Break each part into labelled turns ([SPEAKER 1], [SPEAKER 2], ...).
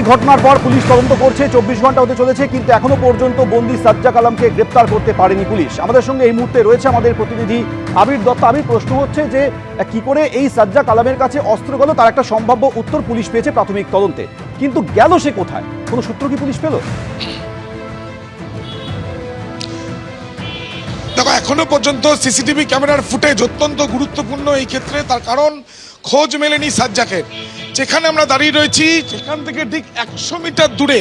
[SPEAKER 1] ঘটনার পর পুলিশ তদন্ত করছে, 24 ঘন্টা হতে চলেছে, কিন্তু এখনো পর্যন্ত বন্দি সাজ্জাক আলমকে গ্রেপ্তার করতে পারেনি পুলিশ। আমাদের সঙ্গে এই মুহূর্তে রয়েছে আমাদের প্রতিনিধি আবির দত্ত। আবির, প্রশ্ন হচ্ছে যে কি করে এই সাজ্জাক আলমের কাছে অস্ত্র গেল, তার একটা সম্ভাব্য উত্তর পুলিশ পেয়েছে প্রাথমিক তদন্তে, কিন্তু গেল সে কোথায়? কোনো সূত্র কি পুলিশ পেল?
[SPEAKER 2] দেখো, এখনো পর্যন্ত সিসিটিভি ক্যামেরার ফুটেজ অত্যন্ত গুরুত্বপূর্ণ এই ক্ষেত্রে, তার কারণ খোঁজ মেলেনি সাজ্জাকের। যেখানে আমরা দাঁড়িয়ে রয়েছি সেখান থেকে ঠিক 100 মিটার দূরে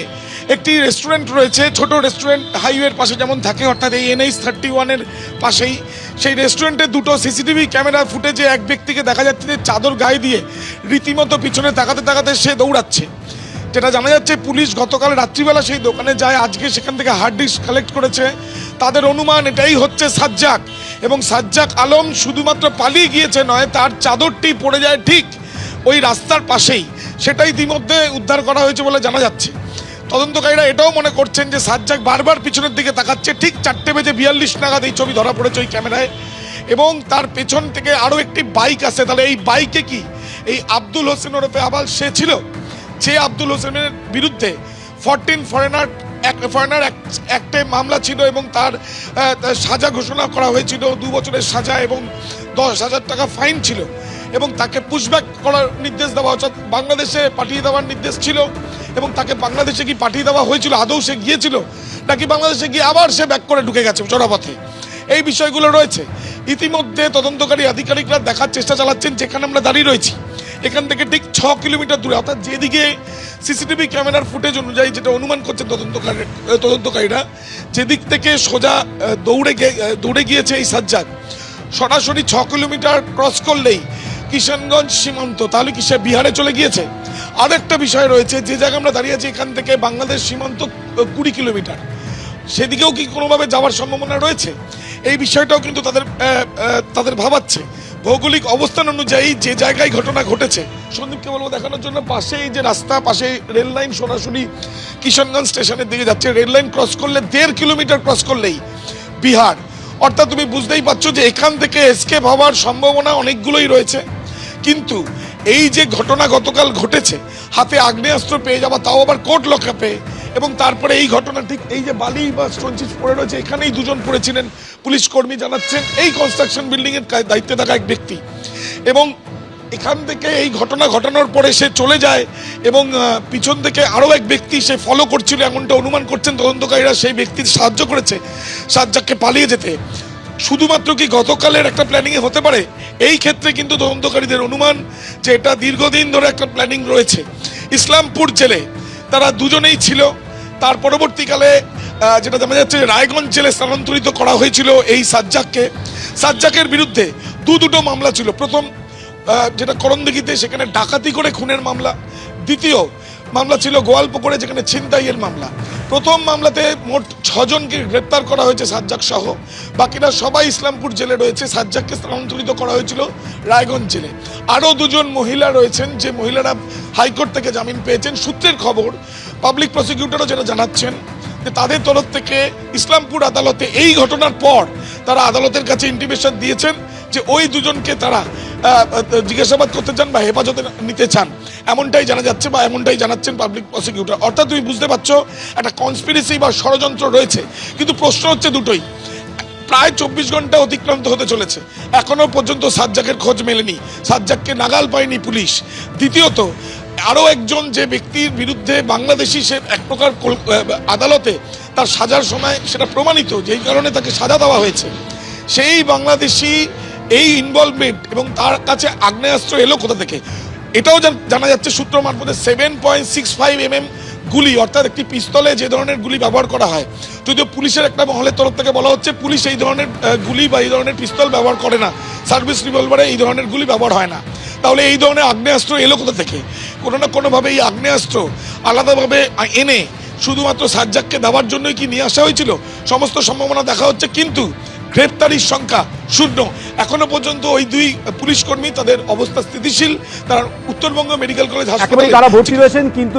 [SPEAKER 2] একটি রেস্টুরেন্ট রয়েছে, ছোট রেস্টুরেন্ট, হাইওয়ের পাশে যেমন থাকে, অর্থাৎ এই NH-31-এর পাশেই। সেই রেস্টুরেন্টের দুটো সিসিটিভি ক্যামেরার ফুটেজে এক ব্যক্তিকে দেখা যাচ্ছে যে চাদর গায়ে দিয়ে রীতিমতো পিছনে তাকাতে তাকাতে সে দৌড়াচ্ছে। যেটা জানা যাচ্ছে, পুলিশ গতকাল রাত্রিবেলা সেই দোকানে যায়, আজকে সেখান থেকে হার্ড ডিস্ক কালেক্ট করেছে। তাদের অনুমান এটাই হচ্ছে সাজ্জাক, এবং সাজ্জাক আলম শুধুমাত্র পালিয়ে গিয়েছে নয়, তার চাদরটি পড়ে যায় ঠিক ওই রাস্তার পাশেই। সেটাই ইতিমধ্যে উদ্ধার করা হয়েছে বলে জানা যাচ্ছে। তদন্তকারীরা এটাও মনে করছেন যে সাজ্জাক বারবার পিছনের দিকে তাকাচ্ছে। ঠিক 4:42 নাগাদ এই ছবি ধরা পড়েছে ওই ক্যামেরায়, এবং তার পেছন থেকে আরও একটি বাইক আসে। তাহলে এই বাইকে কি এই আব্দুল হোসেন ওরফে আবাল সে ছিল? যে আব্দুল হোসেনের বিরুদ্ধে 14 ফরেনার অ্যাক্টে মামলা ছিল, এবং তার সাজা ঘোষণা করা হয়েছিল, 2 বছরের সাজা এবং 10,000 টাকা ফাইন ছিল, এবং তাকে পুশব্যাক করার নির্দেশ দেওয়া, অর্থাৎ বাংলাদেশে পাঠিয়ে দেওয়ার নির্দেশ ছিল। এবং তাকে বাংলাদেশে কি পাঠিয়ে দেওয়া হয়েছিল, আদৌ সে গিয়েছিল নাকি বাংলাদেশে গিয়ে আবার সে ব্যাক করে ঢুকে গেছে চোরাপথে, এই বিষয়গুলো রয়েছে। ইতিমধ্যে তদন্তকারী আধিকারিকরা দেখার চেষ্টা চালাচ্ছেন। যেখানে আমরা দাঁড়িয়ে রয়েছি এখান থেকে ঠিক 6 কিলোমিটার দূরে, অর্থাৎ যেদিকে সিসিটিভি ক্যামেরার ফুটেজ অনুযায়ী যেটা অনুমান করছেন তদন্তকারীরা, যেদিক থেকে সোজা দৌড়ে গিয়েছে এই সাজ্জাক, সরাসরি 6 কিলোমিটার ক্রস করলেই কিষানগঞ্জ সীমান্ত। তাহলে কি সে বিহারে চলে গিয়েছে? আর একটা বিষয় রয়েছে, যে জায়গায় আমরা দাঁড়িয়ে আছি এখান থেকে বাংলাদেশ সীমান্ত 20 কিলোমিটার, সেদিকেও কি কোনোভাবে যাওয়ার সম্ভাবনা রয়েছে? এই বিষয়টাও কিন্তু তাদের ভাবাচ্ছে। ভৌগোলিক অবস্থান অনুযায়ী যে জায়গায় ঘটনা ঘটেছে, সন্দীপকে বলবো দেখানোর জন্য, পাশেই যে রাস্তা, পাশে রেল লাইন সরাসরি কিষানগঞ্জ স্টেশনের দিকে যাচ্ছে। রেল লাইন ক্রস করলে 1.5 কিলোমিটার ক্রস করলেই বিহার। অর্থাৎ তুমি বুঝতেই পারছো যে এখান থেকে এসকেপ হওয়ার সম্ভাবনা অনেকগুলোই রয়েছে। কিন্তু এই যে ঘটনা গতকাল ঘটেছে, হাতে আগ্নেয়াস্ত্র পেয়ে যাওয়া, তাও আবার কোর্ট লকআপে, এবং তারপরে এই ঘটনা ঠিক এই যে বালি বা স্টোনচিজ পড়ে রয়েছে, এখানেই দুজন পড়েছিলেন পুলিশ কর্মী জানাচ্ছেন, এই কনস্ট্রাকশন বিল্ডিং এর দায়িত্বে থাকা এক ব্যক্তি। এবং এখান থেকে এই ঘটনা ঘটানোর পরে সে চলে যায়, এবং পিছন থেকে আরও এক ব্যক্তি সে ফলো করছিল, এমনটা অনুমান করছেন তদন্তকারীরা। সেই ব্যক্তি সাহায্য করেছে সাজ্জাককে পালিয়ে যেতে। শুধুমাত্র কি গতকালের একটা প্ল্যানিংয়ে হতে পারে? এই ক্ষেত্রে কিন্তু তদন্তকারীদের অনুমান যে এটা দীর্ঘদিন ধরে একটা প্ল্যানিং রয়েছে। ইসলামপুর জেলে তারা দুজনেই ছিল, তার পরবর্তীকালে যেটা জানা যাচ্ছে রায়গঞ্জ জেলে স্থানান্তরিত করা হয়েছিল এই সাজ্জাককে। সাজ্জাকের বিরুদ্ধে দুটো মামলা ছিল। প্রথম যেটা করণদিঘিতে, সেখানে ডাকাতি করে খুনের মামলা। দ্বিতীয় মামলা ছিল গোয়ালপুকুরে, যেখানে ছিনতাইয়ের মামলা। প্রথম মামলাতে মোট 6 জনকে গ্রেপ্তার করা হয়েছে সাজ্জাক সহ, বাকিরা সবাই ইসলামপুর জেলে রয়েছে। সাজ্জাককে স্থানান্তরিত করা হয়েছিল রায়গঞ্জ জেলে। আরও 2 জন মহিলা রয়েছেন, যে মহিলারা হাইকোর্ট থেকে জামিন পেয়েছেন। সূত্রের খবর, পাবলিক প্রসিকিউটরও যেটা জানাচ্ছেন যে তাদের তরফ থেকে ইসলামপুর আদালতে এই ঘটনার পর তারা আদালতের কাছে ইন্টিমেশন দিয়েছেন যে ওই 2 জনকে তারা জিজ্ঞাসাবাদ করতে চান বা হেফাজতে নিতে চান, এমনটাই জানা যাচ্ছে বা এমনটাই জানাচ্ছেন পাবলিক প্রসিকিউটর। অর্থাৎ তুমি বুঝতে পারছো একটা কনস্পিরেসি বা ষড়যন্ত্র রয়েছে। কিন্তু প্রশ্ন হচ্ছে দুটোই। প্রায় 24 ঘন্টা অতিক্রান্ত হতে চলেছে, এখনো পর্যন্ত সাজ্জাকের খোঁজ মেলেনি, সাজ্জাককে নাগাল পায়নি পুলিশ। দ্বিতীয়ত, আরও একজন যে ব্যক্তির বিরুদ্ধে বাংলাদেশি, সে এক প্রকার আদালতে তার সাজার সময় সেটা প্রমাণিত, যেই কারণে তাকে সাজা দেওয়া হয়েছে, সেই বাংলাদেশি এই ইনভলভমেন্ট, এবং তার কাছে আগ্নেয়াস্ত্র এলো কোথা থেকে এটাও জানা যাচ্ছে সূত্র মারফতে। 7.65 mm গুলি, অর্থাৎ একটি পিস্তলে যে ধরনের গুলি ব্যবহার করা হয়, যদিও পুলিশের একটা মহলের তরফ থেকে বলা হচ্ছে পুলিশ এই ধরনের গুলি বা এই ধরনের পিস্তল ব্যবহার করে না, সার্ভিস রিভলভারে এই ধরনের গুলি ব্যবহার হয় না। তাহলে এই ধরনের আগ্নেয়াস্ত্র এলো কোথা থেকে? কোনো না কোনোভাবে এই আগ্নেয়াস্ত্র আলাদাভাবে এনে শুধুমাত্র সাজ্জাককে দেওয়ার জন্যই কি নিয়ে আসা হয়েছিল? সমস্ত সম্ভাবনা দেখা হচ্ছে, কিন্তু গ্রেপ্তারির সংখ্যা 0। এখনো পর্যন্ত ওই 2 পুলিশ কর্মী, তাদের অবস্থা স্থিতিশীল, তারা উত্তরবঙ্গ মেডিকেল কলেজ হাসপাতালে
[SPEAKER 1] তারা ভর্তি রয়েছেন, কিন্তু